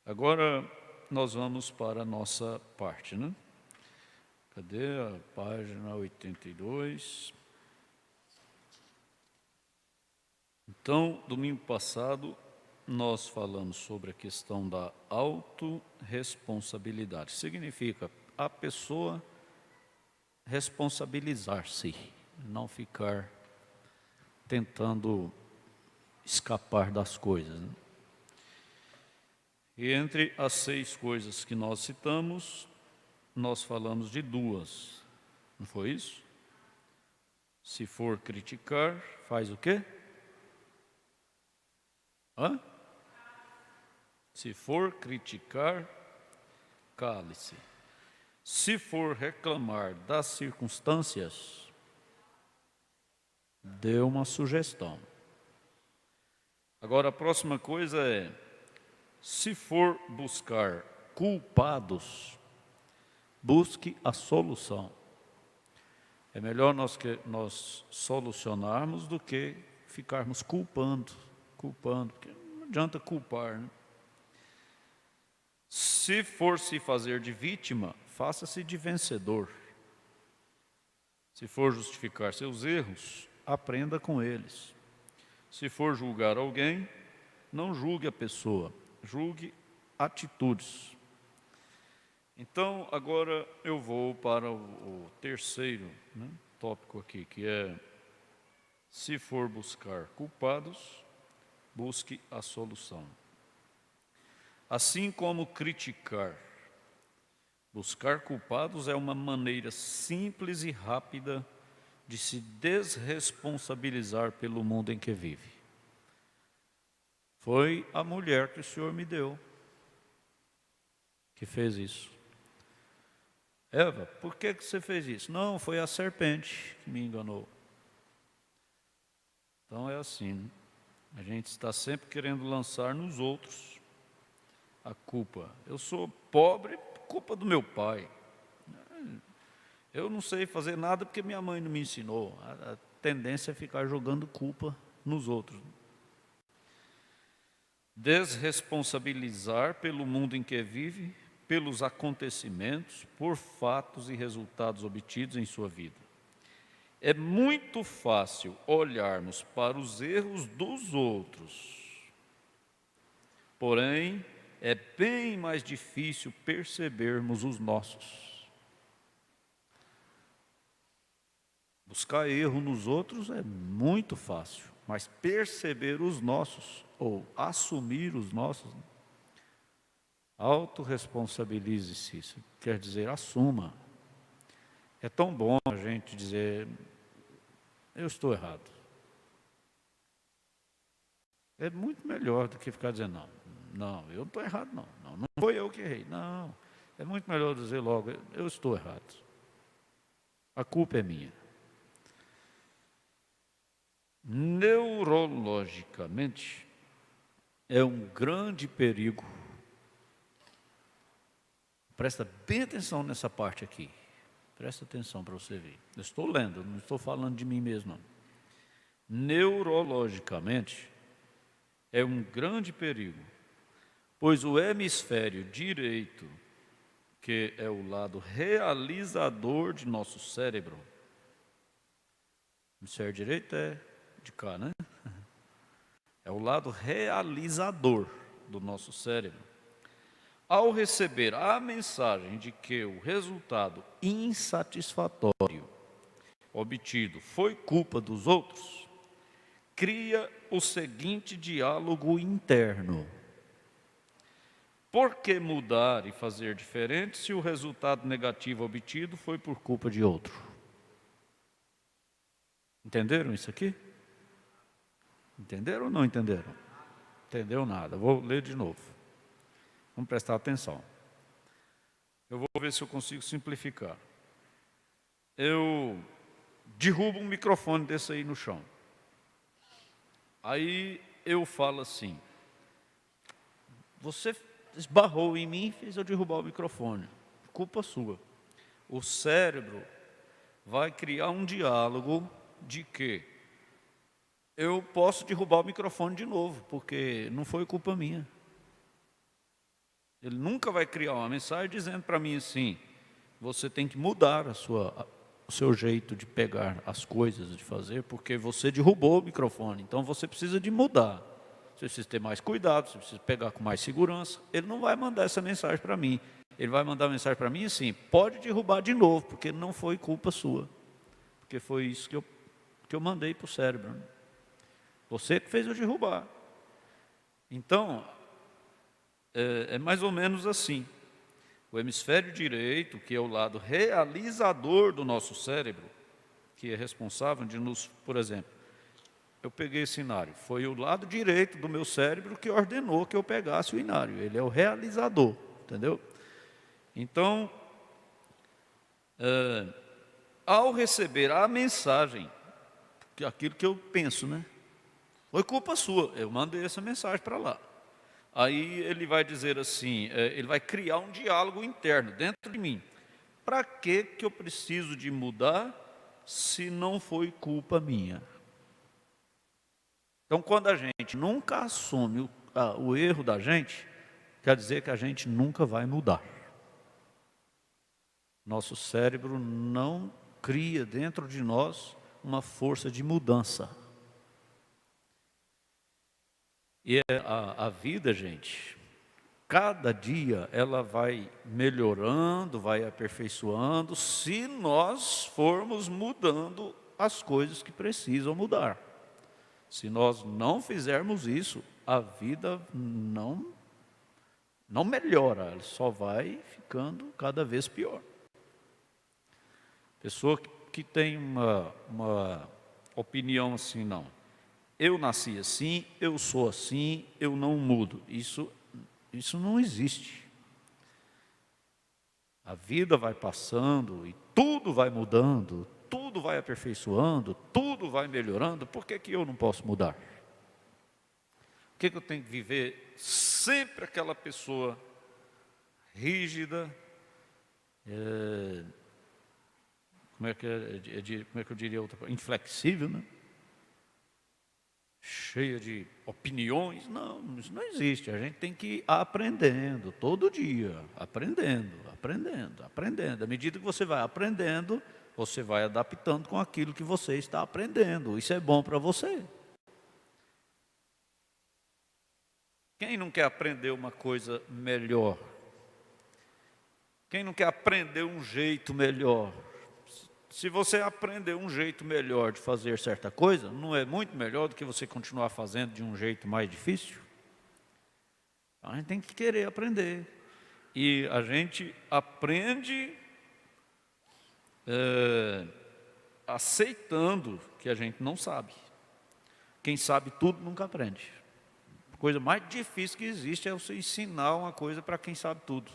Agora nós vamos para a nossa parte, né? Cadê a página 82? Então, domingo passado, nós falamos sobre a questão da autorresponsabilidade. Significa a pessoa responsabilizar-se, não ficar tentando escapar das coisas, né? E entre as 6 coisas que nós citamos, nós falamos de 2, não foi isso? Se for criticar, faz o quê? Se for criticar, cale-se. Se for reclamar das circunstâncias, dê uma sugestão. Agora, a próxima coisa é, se for buscar culpados, busque a solução. É melhor nós solucionarmos do que ficarmos culpando, porque não adianta culpar, né? Se for se fazer de vítima, faça-se de vencedor. Se for justificar seus erros, aprenda com eles. Se for julgar alguém, não julgue a pessoa, julgue atitudes. Então, agora eu vou para o terceiro, né, tópico aqui, que é, se for buscar culpados, busque a solução. Assim como criticar, buscar culpados é uma maneira simples e rápida de se desresponsabilizar pelo mundo em que vive. Foi a mulher que o Senhor me deu que fez isso. Eva, por que você fez isso? Não, foi a serpente que me enganou. Então é assim, né? A gente está sempre querendo lançar nos outros a culpa. Eu sou pobre, culpa do meu pai. Eu não sei fazer nada porque minha mãe não me ensinou. A tendência é ficar jogando culpa nos outros. Desresponsabilizar pelo mundo em que vive, pelos acontecimentos, por fatos e resultados obtidos em sua vida. É muito fácil olharmos para os erros dos outros, porém, é bem mais difícil percebermos os nossos. Buscar erro nos outros é muito fácil, mas perceber os nossos, ou assumir os nossos, autorresponsabilize-se, isso quer dizer, assuma. É tão bom a gente dizer, eu estou errado. É muito melhor do que ficar dizendo, não, eu não estou errado, não foi eu que errei. Não, é muito melhor dizer logo, eu estou errado. A culpa é minha. Neurologicamente, é um grande perigo. Presta bem atenção nessa parte aqui. Presta atenção para você ver. Eu estou lendo, não estou falando de mim mesmo, não. Neurologicamente, é um grande perigo, pois o hemisfério direito, que é o lado realizador de nosso cérebro, o hemisfério direito é de cá, né? É o lado realizador do nosso cérebro. Ao receber a mensagem de que o resultado insatisfatório obtido foi culpa dos outros, cria o seguinte diálogo interno: por que mudar e fazer diferente se o resultado negativo obtido foi por culpa de outro? Entenderam isso aqui? Entenderam ou não entenderam? Entendeu nada. Vou ler de novo. Vamos prestar atenção. Eu vou ver se eu consigo simplificar. Eu derrubo um microfone desse aí no chão. Aí eu falo assim, você esbarrou em mim e fez eu derrubar o microfone. Culpa sua. O cérebro vai criar um diálogo de que eu posso derrubar o microfone de novo, porque não foi culpa minha. Ele nunca vai criar uma mensagem dizendo para mim assim: você tem que mudar o seu jeito de pegar as coisas, de fazer, porque você derrubou o microfone, então você precisa de mudar. Você precisa ter mais cuidado, você precisa pegar com mais segurança. Ele não vai mandar essa mensagem para mim. Ele vai mandar uma mensagem para mim assim: pode derrubar de novo, porque não foi culpa sua. Porque foi isso que eu mandei para o cérebro. Né? Você que fez eu derrubar. Então, é mais ou menos assim. O hemisfério direito, que é o lado realizador do nosso cérebro, que é responsável de nos, por exemplo, eu peguei esse inário, foi o lado direito do meu cérebro que ordenou que eu pegasse o inário, ele é o realizador, entendeu? Então, ao receber a mensagem, que aquilo que eu penso, né? Foi culpa sua, eu mandei essa mensagem para lá. Aí ele vai dizer assim, ele vai criar um diálogo interno dentro de mim. Para que eu preciso de mudar se não foi culpa minha? Então, quando a gente nunca assume o erro da gente, quer dizer que a gente nunca vai mudar. Nosso cérebro não cria dentro de nós uma força de mudança. E a vida, gente, cada dia ela vai melhorando, vai aperfeiçoando, se nós formos mudando as coisas que precisam mudar. Se nós não fizermos isso, a vida não melhora, ela só vai ficando cada vez pior. Pessoa que tem uma opinião assim, não. Eu nasci assim, eu sou assim, eu não mudo. Isso não existe. A vida vai passando e tudo vai mudando, tudo vai aperfeiçoando, tudo vai melhorando. Por que eu não posso mudar? Por que eu tenho que viver sempre aquela pessoa rígida, como é que eu diria outra coisa? Inflexível, né? Cheia de opiniões? Não, isso não existe. A gente tem que ir aprendendo, todo dia, aprendendo. À medida que você vai aprendendo, você vai adaptando com aquilo que você está aprendendo. Isso é bom para você. Quem não quer aprender uma coisa melhor? Quem não quer aprender um jeito melhor? Se você aprender um jeito melhor de fazer certa coisa, não é muito melhor do que você continuar fazendo de um jeito mais difícil? Então, a gente tem que querer aprender. E a gente aprende aceitando que a gente não sabe. Quem sabe tudo nunca aprende. A coisa mais difícil que existe é você ensinar uma coisa para quem sabe tudo.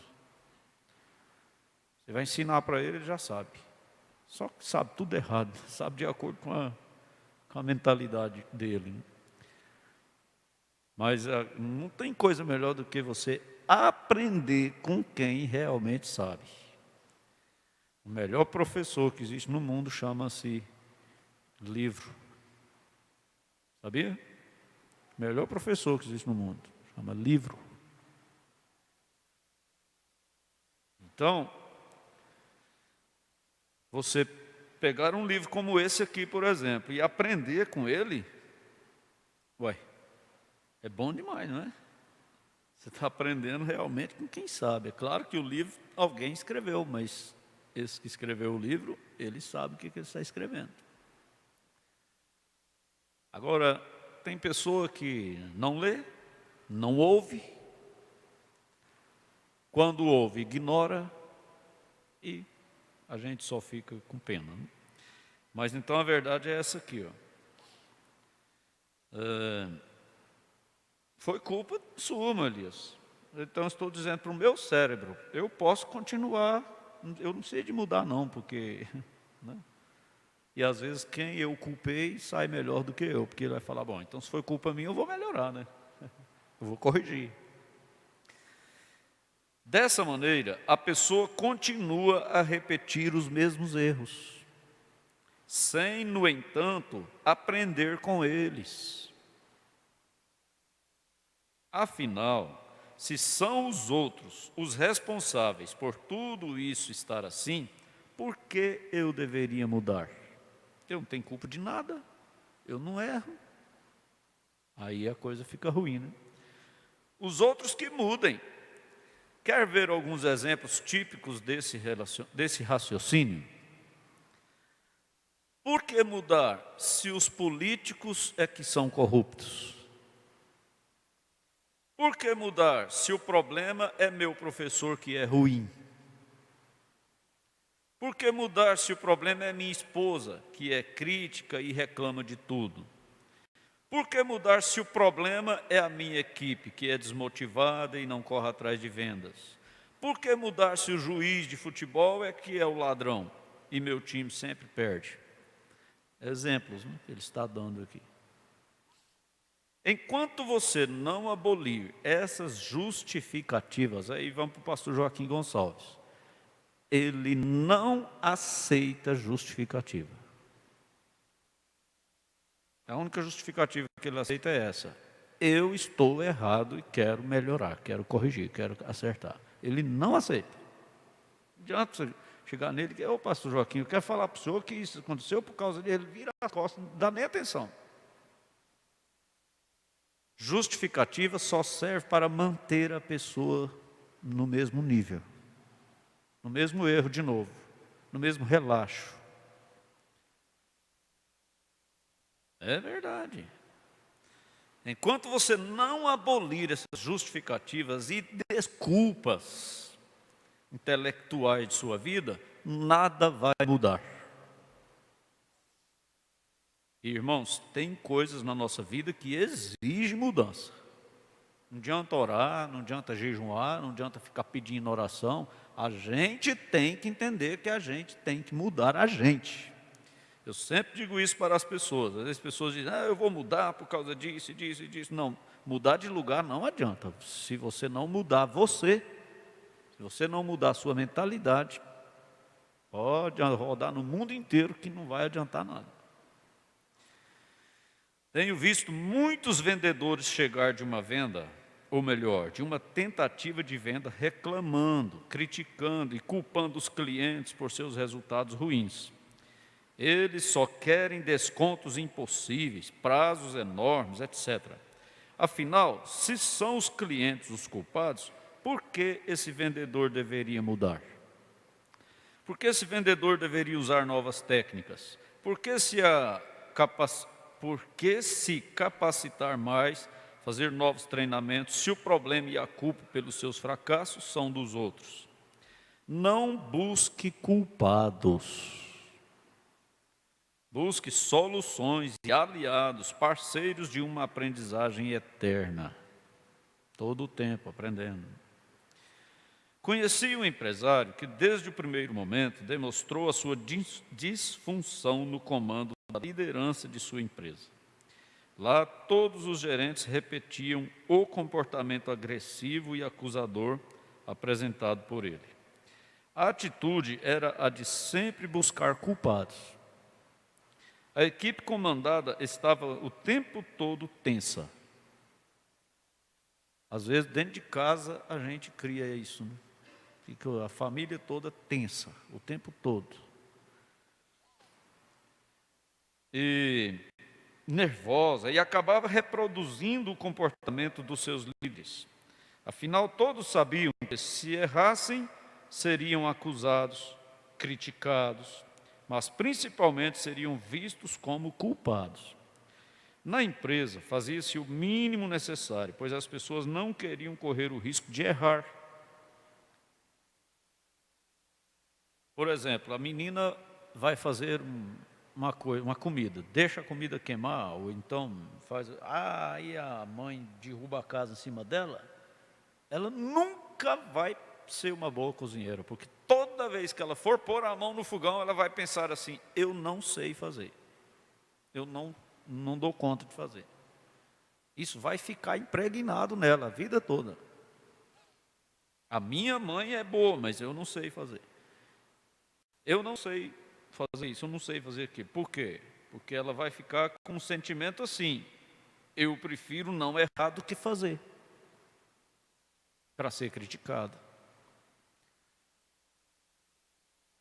Você vai ensinar para ele, ele já sabe. Só que sabe tudo errado, sabe de acordo com a mentalidade dele. Mas não tem coisa melhor do que você aprender com quem realmente sabe. O melhor professor que existe no mundo chama-se livro. Sabia? O melhor professor que existe no mundo chama livro. Então, você pegar um livro como esse aqui, por exemplo, e aprender com ele, é bom demais, não é? Você está aprendendo realmente com quem sabe. É claro que o livro alguém escreveu, mas esse que escreveu o livro, ele sabe o que ele está escrevendo. Agora, tem pessoa que não lê, não ouve, quando ouve, ignora, e a gente só fica com pena. Né? Mas então a verdade é essa aqui. Foi culpa sua, Elias. Então estou dizendo para o meu cérebro, eu posso continuar, eu não sei de mudar não, porque... Né? E às vezes quem eu culpei sai melhor do que eu, porque ele vai falar, bom, então se foi culpa minha eu vou melhorar, né? Eu vou corrigir. Dessa maneira, a pessoa continua a repetir os mesmos erros, sem, no entanto, aprender com eles. Afinal, se são os outros os responsáveis por tudo isso estar assim, por que eu deveria mudar? Eu não tenho culpa de nada, eu não erro. Aí a coisa fica ruim, né? Os outros que mudem. Quer ver alguns exemplos típicos desse raciocínio? Por que mudar se os políticos é que são corruptos? Por que mudar se o problema é meu professor que é ruim? Por que mudar se o problema é minha esposa, que é crítica e reclama de tudo? Por que mudar se o problema é a minha equipe, que é desmotivada e não corre atrás de vendas? Por que mudar se o juiz de futebol é que é o ladrão e meu time sempre perde? Exemplos, né, que ele está dando aqui. Enquanto você não abolir essas justificativas, aí vamos para o pastor Joaquim Gonçalves. Ele não aceita justificativa. A única justificativa que ele aceita é essa: eu estou errado e quero melhorar, quero corrigir, quero acertar. Ele não aceita. Não adianta você chegar nele e ô pastor Joaquim, eu quero falar para o senhor que isso aconteceu por causa dele. Ele vira as costas, não dá nem atenção. Justificativa só serve para manter a pessoa no mesmo nível, no mesmo erro de novo, no mesmo relaxo. É verdade. Enquanto você não abolir essas justificativas e desculpas intelectuais de sua vida, nada vai mudar. Irmãos, tem coisas na nossa vida que exigem mudança. Não adianta orar, não adianta jejuar, não adianta ficar pedindo oração. A gente tem que entender que a gente tem que mudar a gente. Eu sempre digo isso para as pessoas. Às vezes as pessoas dizem, eu vou mudar por causa disso, disso e disso. Não, mudar de lugar não adianta. Se você não mudar você, se você não mudar a sua mentalidade, pode rodar no mundo inteiro que não vai adiantar nada. Tenho visto muitos vendedores chegar de uma venda, ou melhor, de uma tentativa de venda, reclamando, criticando e culpando os clientes por seus resultados ruins. Eles só querem descontos impossíveis, prazos enormes, etc. Afinal, se são os clientes os culpados, por que esse vendedor deveria mudar? Por que esse vendedor deveria usar novas técnicas? Por que se capacitar mais, fazer novos treinamentos, se o problema e a culpa pelos seus fracassos são dos outros? Não busque culpados. Busque soluções e aliados, parceiros de uma aprendizagem eterna. Todo o tempo aprendendo. Conheci um empresário que desde o primeiro momento demonstrou a sua disfunção no comando da liderança de sua empresa. Lá todos os gerentes repetiam o comportamento agressivo e acusador apresentado por ele. A atitude era a de sempre buscar culpados. A equipe comandada estava o tempo todo tensa. Às vezes, dentro de casa, a gente cria isso, né? Fica a família toda tensa, o tempo todo. E nervosa, e acabava reproduzindo o comportamento dos seus líderes. Afinal, todos sabiam que se errassem, seriam acusados, criticados, mas principalmente seriam vistos como culpados. Na empresa, fazia-se o mínimo necessário, pois as pessoas não queriam correr o risco de errar. Por exemplo, a menina vai fazer uma comida, deixa a comida queimar, ou então aí a mãe derruba a casa em cima dela, ela nunca vai ser uma boa cozinheira, porque toda vez que ela for pôr a mão no fogão, ela vai pensar assim, eu não sei fazer, eu não dou conta de fazer. Isso vai ficar impregnado nela a vida toda. A minha mãe é boa, mas eu não sei fazer. Eu não sei fazer isso, eu não sei fazer aquilo. Por quê? Porque ela vai ficar com um sentimento assim, eu prefiro não errar do que fazer. para ser criticada.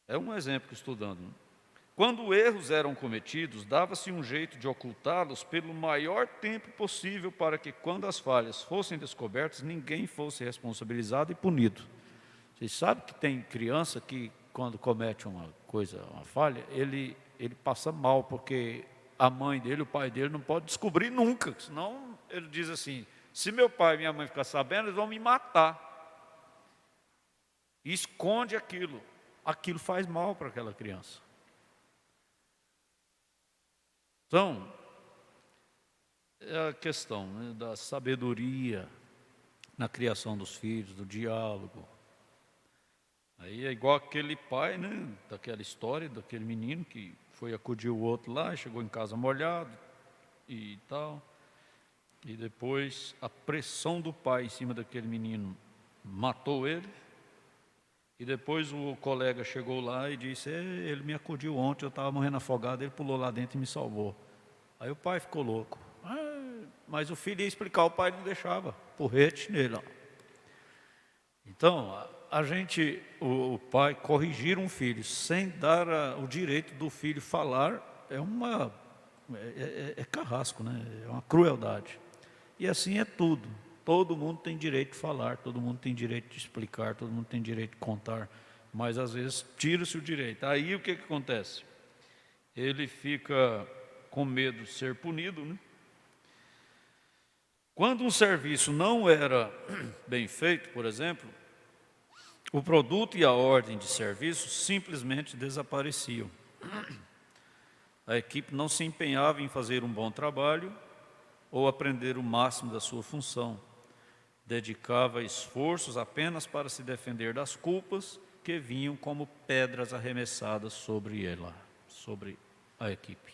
É um exemplo estudando. Quando erros eram cometidos, dava-se um jeito de ocultá-los pelo maior tempo possível para que, quando as falhas fossem descobertas, ninguém fosse responsabilizado e punido. Vocês sabem que tem criança que, quando comete uma falha, ele passa mal, porque a mãe dele, o pai dele, não pode descobrir nunca. Senão, ele diz assim, se meu pai e minha mãe ficarem sabendo, eles vão me matar. E esconde aquilo. Aquilo faz mal para aquela criança. Então, é a questão, né, da sabedoria na criação dos filhos, do diálogo. Aí é igual aquele pai, né, daquela história, daquele menino que foi acudir o outro lá, chegou em casa molhado e tal. E depois a pressão do pai em cima daquele menino matou ele. E depois o colega chegou lá e disse, ele me acudiu ontem, eu estava morrendo afogado, ele pulou lá dentro e me salvou. Aí o pai ficou louco. Mas o filho ia explicar, o pai não deixava, porrete nele. Ó. Então, o pai corrigir um filho sem dar o direito do filho falar é carrasco, né? É uma crueldade. E assim é tudo. Todo mundo tem direito de falar, todo mundo tem direito de explicar, todo mundo tem direito de contar, mas às vezes tira-se o direito. Aí o que acontece? Ele fica com medo de ser punido, né? Quando um serviço não era bem feito, por exemplo, o produto e a ordem de serviço simplesmente desapareciam. A equipe não se empenhava em fazer um bom trabalho ou aprender o máximo da sua função. Dedicava esforços apenas para se defender das culpas que vinham como pedras arremessadas sobre ela, sobre a equipe.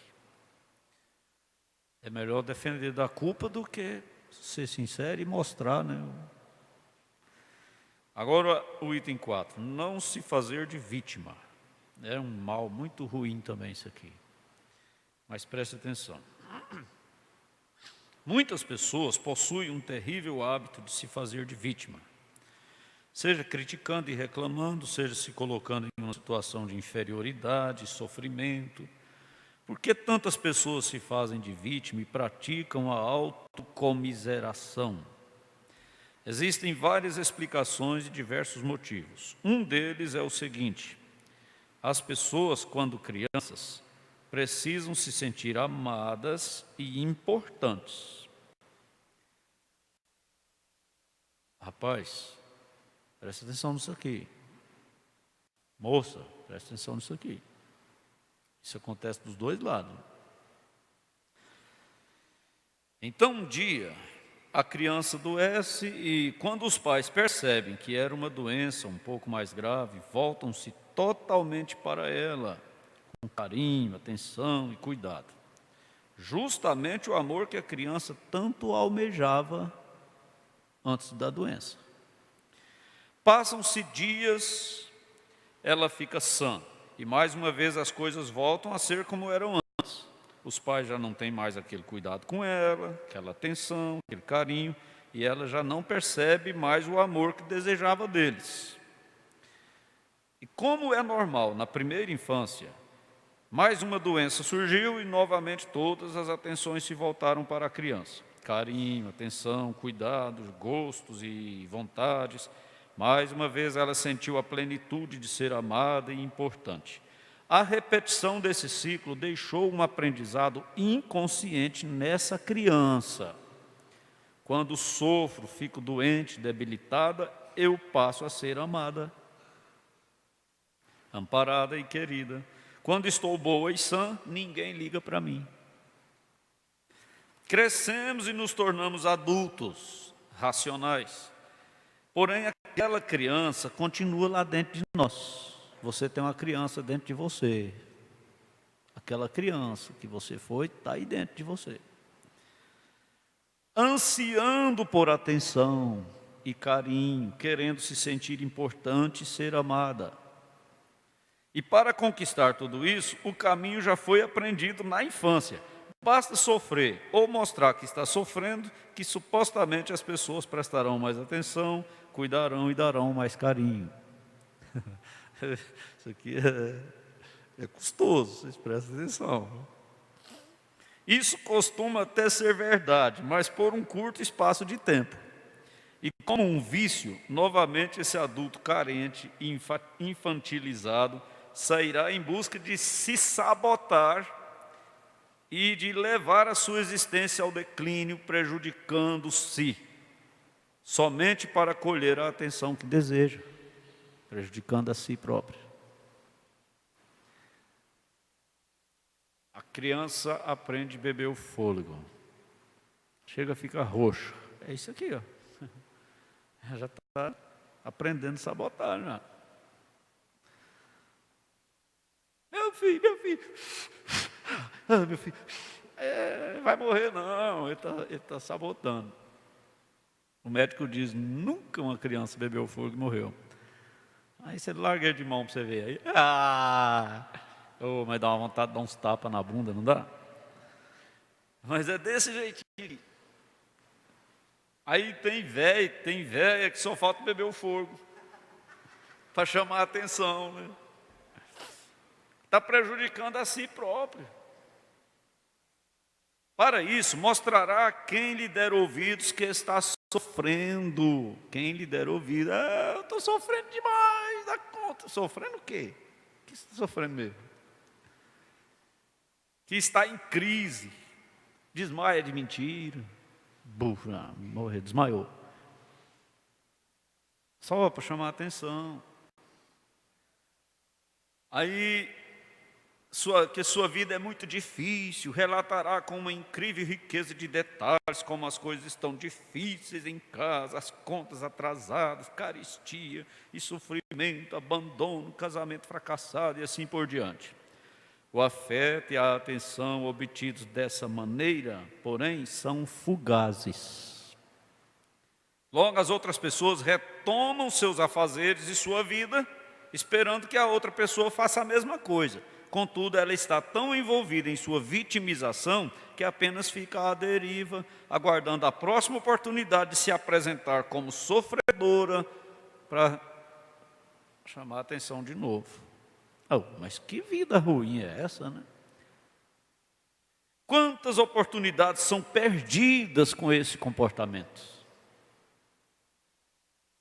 É melhor defender da culpa do que ser sincero e mostrar, né? Agora, o item 4, não se fazer de vítima. É um mal muito ruim também isso aqui. Mas preste atenção. Muitas pessoas possuem um terrível hábito de se fazer de vítima. Seja criticando e reclamando, seja se colocando em uma situação de inferioridade, sofrimento. Por que tantas pessoas se fazem de vítima e praticam a autocomiseração? Existem várias explicações e diversos motivos. Um deles é o seguinte: as pessoas, quando crianças, precisam se sentir amadas e importantes. Rapaz, presta atenção nisso aqui. Moça, presta atenção nisso aqui. Isso acontece dos dois lados. Então, um dia, a criança adoece e, quando os pais percebem que era uma doença um pouco mais grave, voltam-se totalmente para ela, com carinho, atenção e cuidado. Justamente o amor que a criança tanto almejava antes da doença. Passam-se dias, ela fica sã, e mais uma vez as coisas voltam a ser como eram antes. Os pais já não têm mais aquele cuidado com ela, aquela atenção, aquele carinho, e ela já não percebe mais o amor que desejava deles. E como é normal, na primeira infância, mais uma doença surgiu e novamente todas as atenções se voltaram para a criança. Carinho, atenção, cuidados, gostos e vontades. Mais uma vez ela sentiu a plenitude de ser amada e importante. A repetição desse ciclo deixou um aprendizado inconsciente nessa criança. Quando sofro, fico doente, debilitada, eu passo a ser amada, amparada e querida. Quando estou boa e sã, ninguém liga para mim. Crescemos e nos tornamos adultos, racionais. Porém, aquela criança continua lá dentro de nós. Você tem uma criança dentro de você. Aquela criança que você foi, está aí dentro de você. Ansiando por atenção e carinho, querendo se sentir importante e ser amada. E para conquistar tudo isso, o caminho já foi aprendido na infância. Basta sofrer ou mostrar que está sofrendo, que supostamente as pessoas prestarão mais atenção, cuidarão e darão mais carinho. Isso aqui é custoso, vocês prestem atenção. Isso costuma até ser verdade, mas por um curto espaço de tempo. E como um vício, novamente esse adulto carente e infantilizado sairá em busca de se sabotar e de levar a sua existência ao declínio, prejudicando-se, somente para colher a atenção que deseja, prejudicando a si próprio. A criança aprende a beber o fôlego, chega a ficar roxo, é isso aqui, ó. Já está aprendendo a sabotar, né? Meu filho, meu filho, vai morrer não, ele tá sabotando. O médico diz, nunca uma criança bebeu fogo e morreu. Aí você larga ele de mão para você ver, aí, mas dá uma vontade de dar uns tapas na bunda, não dá? Mas é desse jeitinho. Aí tem velha que só falta beber o fogo, para chamar a atenção, né? Está prejudicando a si próprio. Para isso, mostrará quem lhe der ouvidos que está sofrendo. Quem lhe der ouvidos, eu estou sofrendo demais da conta. Sofrendo o quê? O que você está sofrendo mesmo? Que está em crise, desmaia de mentira. Morreu, desmaiou. Só para chamar a atenção. Aí, que sua vida é muito difícil, relatará com uma incrível riqueza de detalhes, como as coisas estão difíceis em casa, as contas atrasadas, carestia e sofrimento, abandono, casamento fracassado e assim por diante. O afeto e a atenção obtidos dessa maneira, porém, são fugazes. Logo, as outras pessoas retomam seus afazeres e sua vida, esperando que a outra pessoa faça a mesma coisa. Contudo, ela está tão envolvida em sua vitimização que apenas fica à deriva, aguardando a próxima oportunidade de se apresentar como sofredora para chamar a atenção de novo. Mas que vida ruim é essa, né? Quantas oportunidades são perdidas com esse comportamento?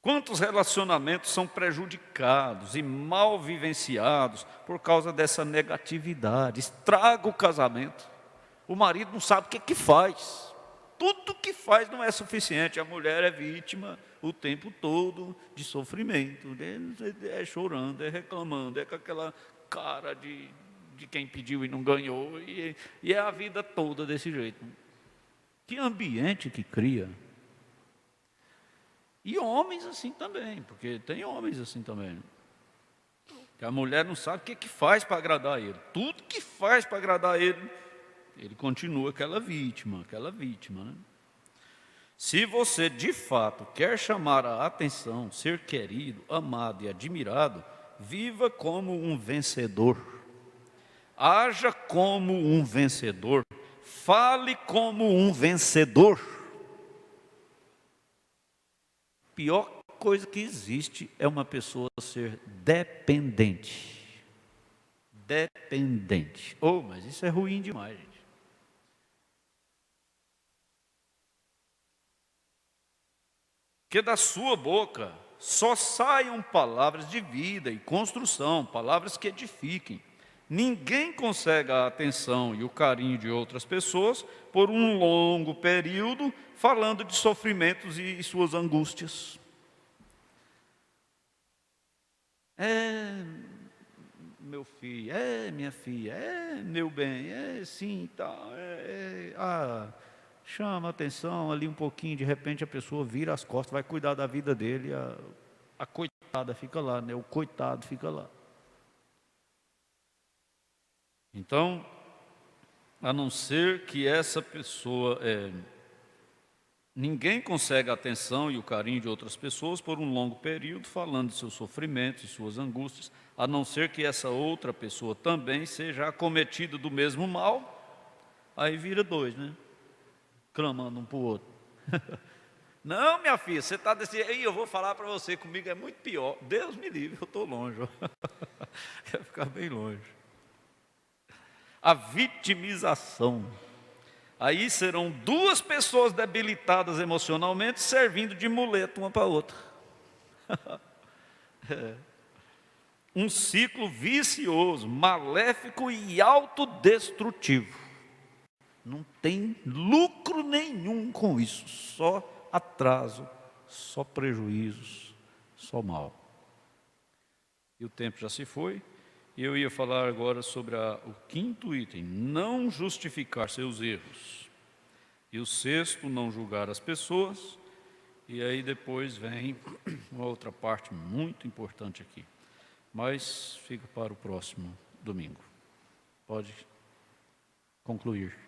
Quantos relacionamentos são prejudicados e mal vivenciados por causa dessa negatividade? Estraga o casamento. O marido não sabe o que faz. Tudo que faz não é suficiente. A mulher é vítima o tempo todo de sofrimento. É chorando, é reclamando, é com aquela cara de quem pediu e não ganhou. E é a vida toda desse jeito. Que ambiente que cria. E homens assim também, porque tem homens assim também. Que a mulher não sabe o que faz para agradar ele. Tudo que faz para agradar ele, ele continua aquela vítima, né? Se você de fato quer chamar a atenção, ser querido, amado e admirado, viva como um vencedor. Haja como um vencedor. Fale como um vencedor. Pior coisa que existe é uma pessoa ser dependente. Dependente. Mas isso é ruim demais, gente. Que da sua boca só saiam palavras de vida e construção, palavras que edifiquem. Ninguém consegue a atenção e o carinho de outras pessoas por um longo período falando de sofrimentos e suas angústias. Meu filho, minha filha, meu bem, sim, tá, chama a atenção ali um pouquinho, de repente a pessoa vira as costas, vai cuidar da vida dele, a coitada fica lá, né? O coitado fica lá. Então, a não ser que essa pessoa, ninguém consegue a atenção e o carinho de outras pessoas por um longo período, falando de seus sofrimentos e suas angústias, a não ser que essa outra pessoa também seja acometida do mesmo mal, aí vira dois, né? Clamando um para o outro. Não, minha filha, você está desse jeito. Eu vou falar para você, comigo é muito pior. Deus me livre, eu estou longe. Quer ficar bem longe. A vitimização. Aí serão duas pessoas debilitadas emocionalmente, servindo de muleta uma para a outra. Um ciclo vicioso, maléfico e autodestrutivo. Não tem lucro nenhum com isso, só atraso, só prejuízos, só mal. E o tempo já se foi, e eu ia falar agora sobre o quinto item, não justificar seus erros. E o sexto, não julgar as pessoas. E aí depois vem uma outra parte muito importante aqui. Mas fica para o próximo domingo. Pode concluir.